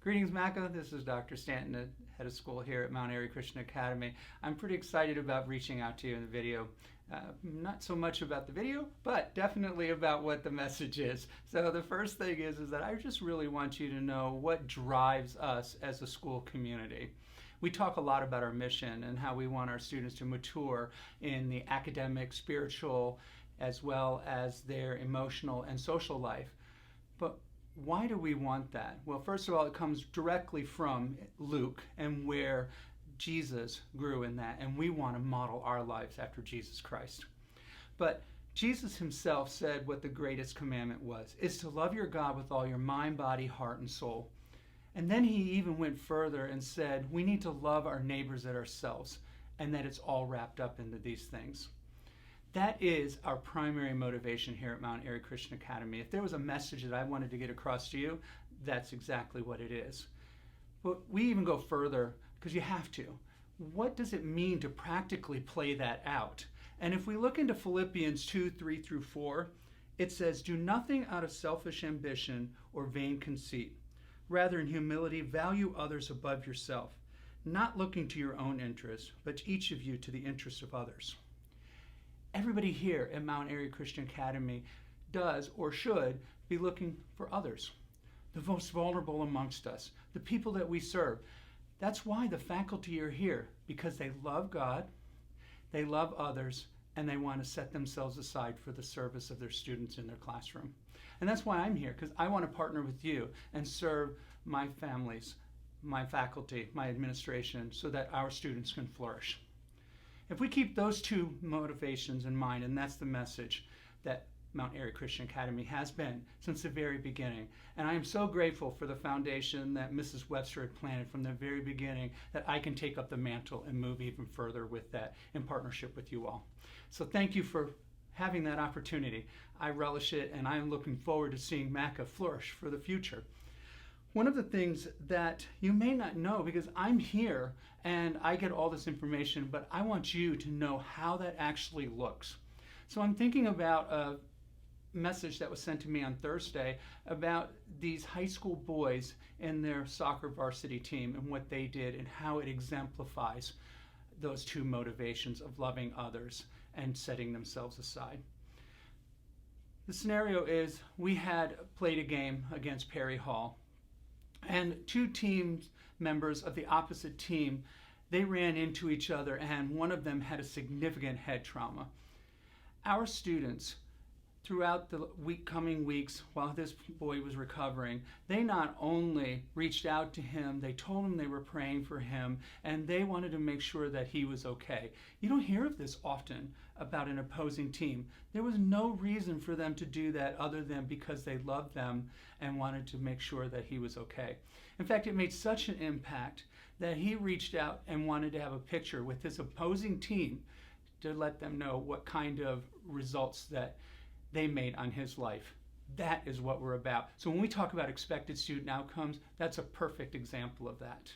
Greetings, MACA. This is Dr. Stanton, head of school here at Mount Airy Christian Academy. I'm pretty excited about reaching out to you in the video. Not so much about the video, but definitely about what the message is. So the first thing is that I just really want you to know what drives us as a school community. We talk a lot about our mission and how we want our students to mature in the academic, spiritual, as well as their emotional and social life. But why do we want that? Well, first of all, it comes directly from Luke and where Jesus grew in that, and we want to model our lives after Jesus Christ. But Jesus himself said what the greatest commandment was, is to love your God with all your mind, body, heart, and soul. And then he even went further and said we need to love our neighbors as ourselves, and that it's all wrapped up into these things. That is our primary motivation here at Mount Airy Christian Academy. If there was a message that I wanted to get across to you, that's exactly what it is. But we even go further because you have to. What does it mean to practically play that out? And if we look into Philippians 2:3-4, it says, "Do nothing out of selfish ambition or vain conceit. Rather, in humility, value others above yourself, not looking to your own interests, but each of you to the interests of others." Everybody here at Mount Airy Christian Academy does or should be looking for others, the most vulnerable amongst us, the people that we serve. That's why the faculty are here, because they love God, they love others, and they want to set themselves aside for the service of their students in their classroom. And that's why I'm here, because I want to partner with you and serve my families, my faculty, my administration, so that our students can flourish. If we keep those two motivations in mind, and that's the message that Mount Airy Christian Academy has been since the very beginning. And I am so grateful for the foundation that Mrs. Webster had planted from the very beginning, that I can take up the mantle and move even further with that in partnership with you all. So thank you for having that opportunity. I relish it, and I am looking forward to seeing MACA flourish for the future. One of the things that you may not know, because I'm here and I get all this information, but I want you to know how that actually looks. So I'm thinking about a message that was sent to me on Thursday about these high school boys and their soccer varsity team and what they did and how it exemplifies those two motivations of loving others and setting themselves aside. The scenario is we had played a game against Perry Hall, and two team members of the opposite team, they ran into each other, and one of them had a significant head trauma. Our students, throughout the coming weeks while this boy was recovering, they not only reached out to him, they told him they were praying for him, and they wanted to make sure that he was okay. You don't hear of this often about an opposing team. There was no reason for them to do that other than because they loved them and wanted to make sure that he was okay. In fact, it made such an impact that he reached out and wanted to have a picture with his opposing team to let them know what kind of results that they made on his life. That is what we're about. So when we talk about expected student outcomes, that's a perfect example of that.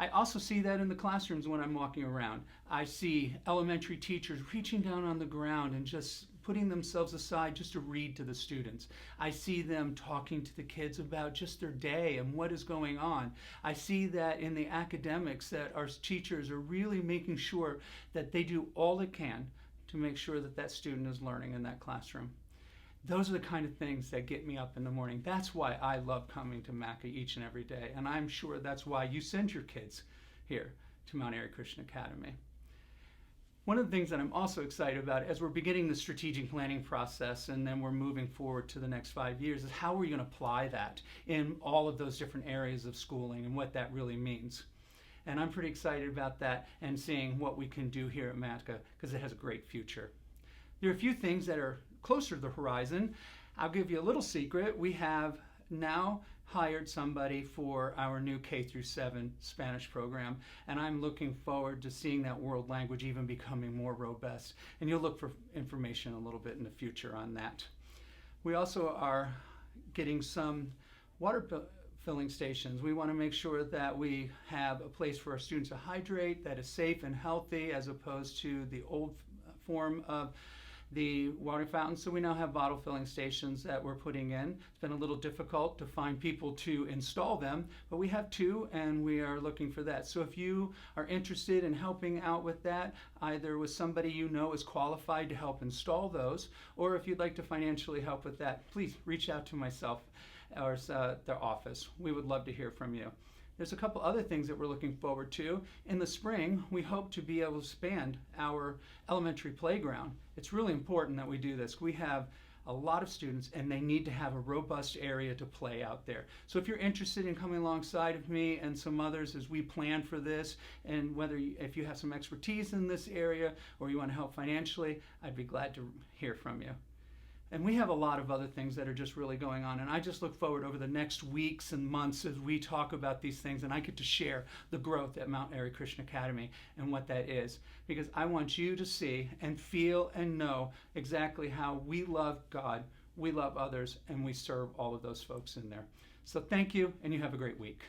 I also see that in the classrooms when I'm walking around. I see elementary teachers reaching down on the ground and just putting themselves aside just to read to the students. I see them talking to the kids about just their day and what is going on. I see that in the academics, that our teachers are really making sure that they do all they can to make sure that that student is learning in that classroom. Those are the kind of things that get me up in the morning. That's why I love coming to MACA each and every day, and I'm sure that's why you send your kids here to Mount Airy Christian Academy. One of the things that I'm also excited about as we're beginning the strategic planning process and then we're moving forward to the next 5 years is how we're going to apply that in all of those different areas of schooling and what that really means. And I'm pretty excited about that and seeing what we can do here at MACA, because it has a great future. There are a few things that are closer to the horizon. I'll give you a little secret. We have now hired somebody for our new K-7 Spanish program, and I'm looking forward to seeing that world language even becoming more robust. And you'll look for information a little bit in the future on that. We also are getting some water filling stations. We want to make sure that we have a place for our students to hydrate that is safe and healthy, as opposed to the old form of the water fountains. So we now have bottle filling stations that we're putting in. It's been a little difficult to find people to install them, but we have 2 and we are looking for that. So if you are interested in helping out with that, either with somebody you know is qualified to help install those, or if you'd like to financially help with that, please reach out to myself or their office. We would love to hear from you. There's a couple other things that we're looking forward to. In the spring, we hope to be able to expand our elementary playground. It's really important that we do this. We have a lot of students and they need to have a robust area to play out there. So if you're interested in coming alongside of me and some others as we plan for this, and if you have some expertise in this area or you want to help financially, I'd be glad to hear from you. And we have a lot of other things that are just really going on. And I just look forward over the next weeks and months as we talk about these things and I get to share the growth at Mount Airy Christian Academy and what that is. Because I want you to see and feel and know exactly how we love God, we love others, and we serve all of those folks in there. So thank you, and you have a great week.